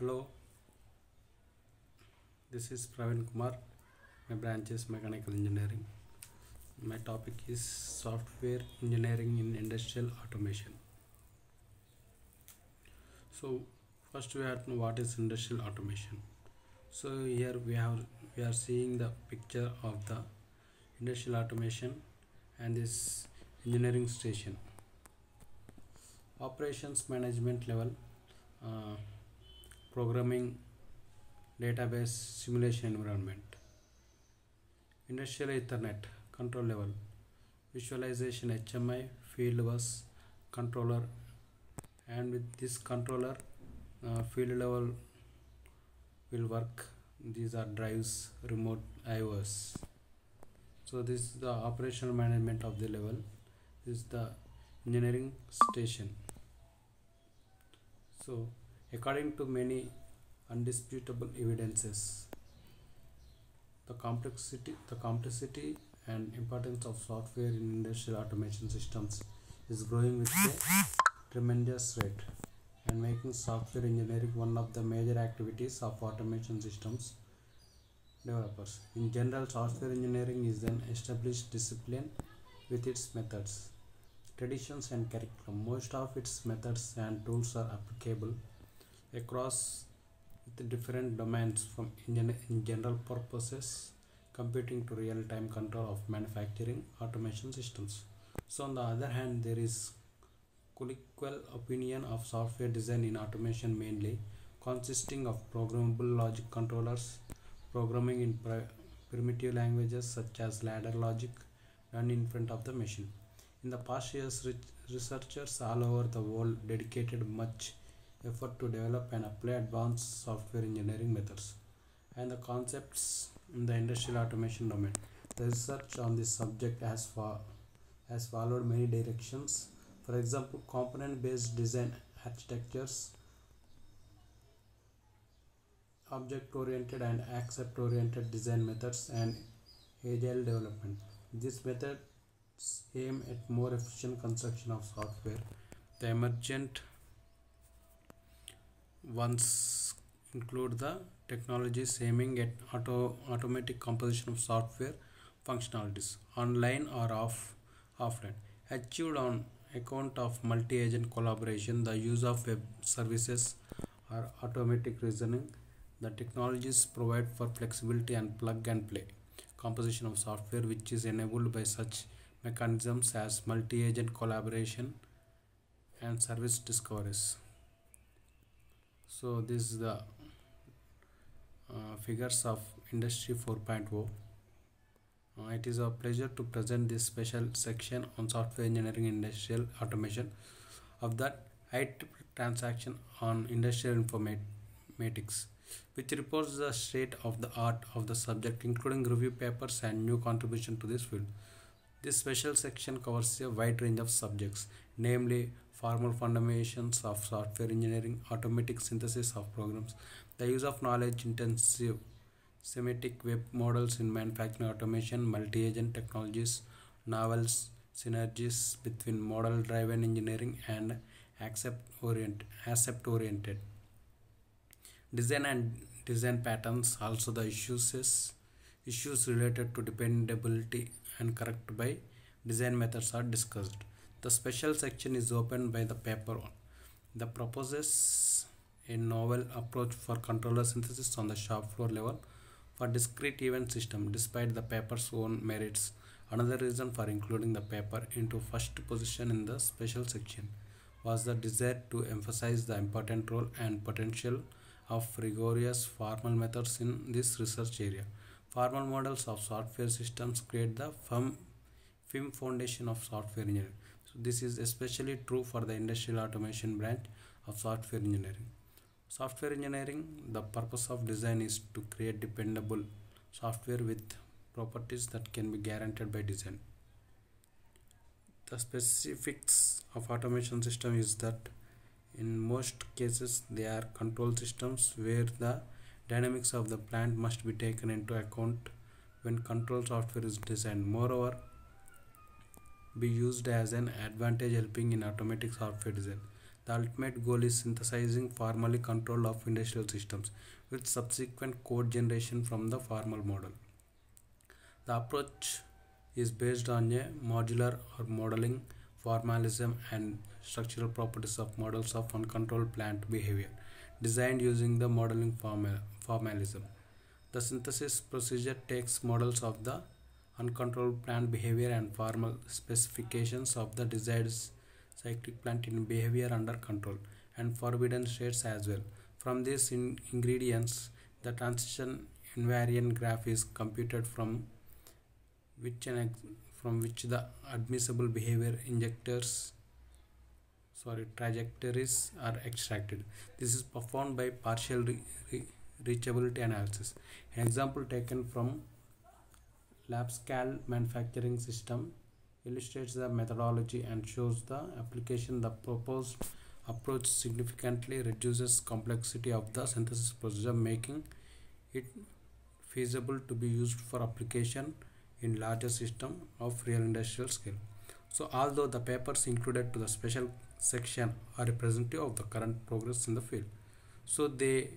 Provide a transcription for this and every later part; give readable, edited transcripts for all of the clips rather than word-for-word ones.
Hello, this is Praveen Kumar. My branch is Mechanical Engineering. My topic is Software Engineering in Industrial Automation. So, first we have to know what is industrial automation. So here we are seeing the picture of the industrial automation and this engineering station. Operations management level, uh, programming, database, simulation environment. Industrial Ethernet control level, visualization HMI, field bus, controller, and with this controller, field level will work. These are drives, remote IOS. So this is the operational management of the level. This is the engineering station. So according to many undisputable evidences, the complexity and importance of software in industrial automation systems is growing with a tremendous rate and making software engineering one of the major activities of automation systems developers. In general, software engineering is an established discipline with its methods, traditions, and curriculum. Most of its methods and tools are applicable across the different domains from in general purposes computing to real-time control of manufacturing automation systems. So on the other hand, there is colloquial opinion of software design in automation mainly consisting of programmable logic controllers, programming in primitive languages such as ladder logic run in front of the machine. In the past years, researchers all over the world dedicated much effort to develop and apply advanced software engineering methods and the concepts in the industrial automation domain. The research on this subject has followed many directions. For example, component-based design architectures, object-oriented and accept-oriented design methods, and agile development. These methods aim at more efficient construction of software. The emergent ones include the technologies aiming at automatic composition of software functionalities online or offline, achieved on account of multi-agent collaboration, the use of web services or automatic reasoning. The technologies provide for flexibility and plug and play composition of software, which is enabled by such mechanisms as multi-agent collaboration and service discoveries. So this is the figures of Industry 4.0. It is a pleasure to present this special section on software engineering industrial automation of the IEEE transaction on industrial informatics, which reports the state of the art of the subject, including review papers and new contribution to this field. This special section covers a wide range of subjects, namely formal fundamentals of software engineering, automatic synthesis of programs, the use of knowledge-intensive semantic web models in manufacturing automation, multi-agent technologies, novel synergies between model-driven engineering and accept-oriented design and design patterns. Also, the issues related to dependability and correct by design methods are discussed. The special section is opened by the paper one. The proposes a novel approach for controller synthesis on the shop floor level for discrete event system despite the paper's own merits. Another reason for including the paper into first position in the special section was the desire to emphasize the important role and potential of rigorous formal methods in this research area. Formal models of software systems create the firm foundation of software engineering. So this is especially true for the industrial automation branch of software engineering. Software engineering, the purpose of design is to create dependable software with properties that can be guaranteed by design. The specifics of automation system is that in most cases they are control systems where the dynamics of the plant must be taken into account when control software is designed. Moreover, be used as an advantage helping in automatic software design. The ultimate goal is synthesizing formally control of industrial systems with subsequent code generation from the formal model. The approach is based on a modular or modeling formalism and structural properties of models of uncontrolled plant behavior designed using the modeling formalism. The synthesis procedure takes models of the uncontrolled plant behavior and formal specifications of the desired cyclic plant in behavior under control and forbidden states as well. From these ingredients, the transition invariant graph is computed which from which the admissible behavior trajectories are extracted. This is performed by partial reachability analysis. An example taken from lab-scale manufacturing system illustrates the methodology and shows the application. The proposed approach significantly reduces complexity of the synthesis procedure, making it feasible to be used for application in larger system of real industrial scale. So although the papers included to the special section are representative of the current progress in the field, so they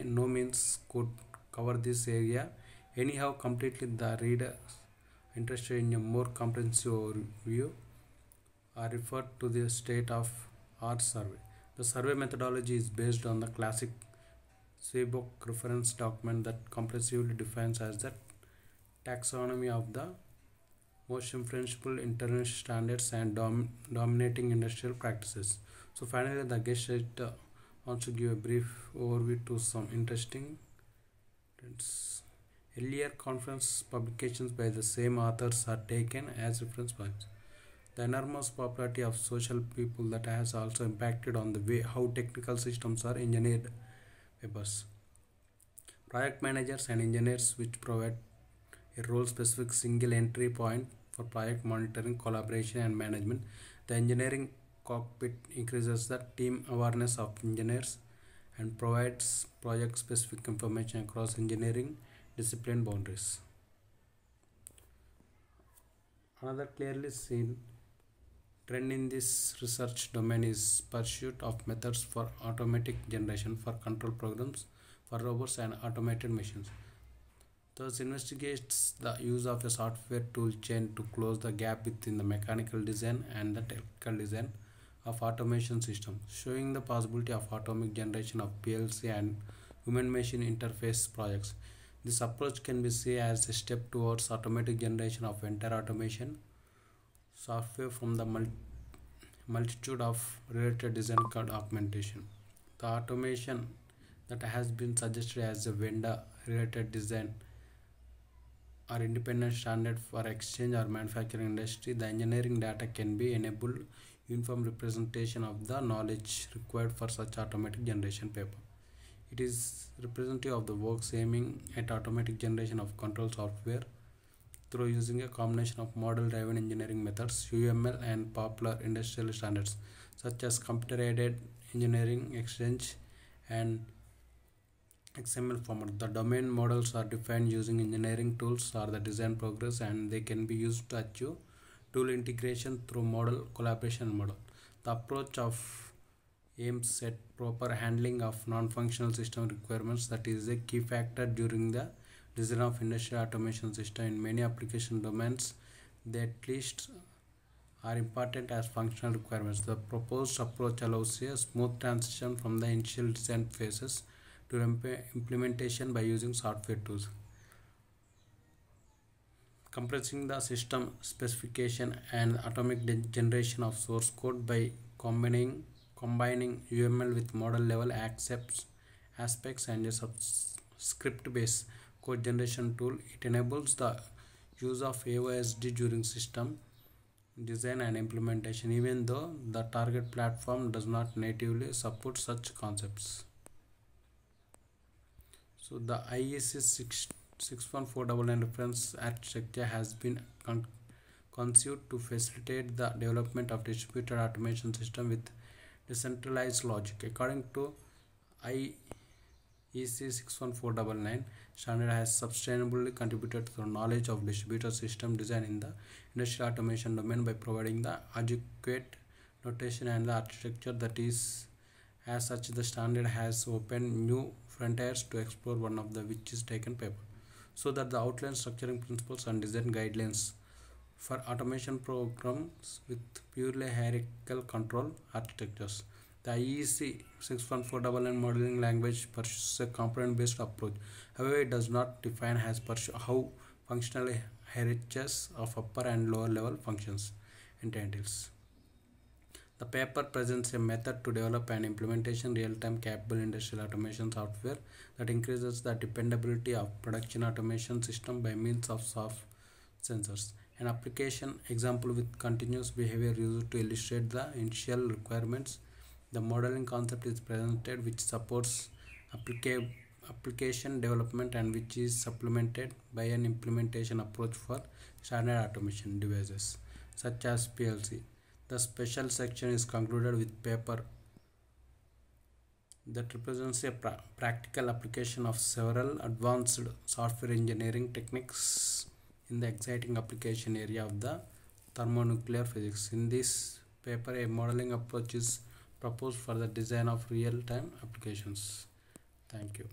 no means could cover this area. Anyhow, completely the reader interested in a more comprehensive overview are referred to the state of art survey. The survey methodology is based on the classic Seaborg reference document that comprehensively defines as the taxonomy of the most influential international standards and dominating industrial practices. So finally, the guest editor wants to give a brief overview to some interesting trends. Earlier conference publications by the same authors are taken as reference points. The enormous popularity of social people that has also impacted on the way how technical systems are engineered papers. Project managers and engineers which provide a role-specific single entry point for project monitoring, collaboration and management. The engineering cockpit increases the team awareness of engineers and provides project-specific information across engineering discipline boundaries. Another clearly seen trend in this research domain is pursuit of methods for automatic generation for control programs for robots and automated machines. Thus investigates the use of a software tool chain to close the gap between the mechanical design and the technical design of automation systems, showing the possibility of automatic generation of PLC and human-machine interface projects. This approach can be seen as a step towards automatic generation of entire automation software from the multitude of related design code augmentation. The automation that has been suggested as a vendor related design or independent standard for exchange or manufacturing industry. The engineering data can be enabled uniform representation of the knowledge required for such automatic generation paper. It is representative of the works aiming at automatic generation of control software through using a combination of model-driven engineering methods, UML, and popular industrial standards such as computer-aided engineering, exchange, and XML format. The domain models are defined using engineering tools or the design progress, and they can be used to achieve tool integration through model collaboration model. The approach of aims at proper handling of non-functional system requirements, that is a key factor during the design of industrial automation system. In many application domains, they at least are important as functional requirements. The proposed approach allows a smooth transition from the initial design phases to implementation by using software tools, compressing the system specification and atomic generation of source code by combining UML with model level aspects and a script based code generation tool. It enables the use of AOSD during system design and implementation, even though the target platform does not natively support such concepts. So the IEC 61499 reference architecture has been conceived to facilitate the development of distributed automation system with decentralized logic. According to IEC EC 61499 standard has sustainably contributed to the knowledge of distributed system design in the industrial automation domain by providing the adequate notation and the architecture that is. As such, the standard has opened new frontiers to explore, one of the which is taken paper, so that the outline structuring principles and design guidelines for automation programs with purely hierarchical control architectures. The IEC 61499 modeling language pursues a component-based approach. However, it does not define how functional hierarchies of upper and lower level functions entails. The paper presents a method to develop an implementation real-time capable industrial automation software that increases the dependability of production automation system by means of soft sensors. An application example with continuous behavior used to illustrate the initial requirements. The modeling concept is presented, which supports application development and which is supplemented by an implementation approach for standard automation devices such as PLC. The special section is concluded with paper that represents a practical application of several advanced software engineering techniques in the exciting application area of the thermonuclear physics. In this paper, a modeling approach is proposed for the design of real-time applications. Thank you.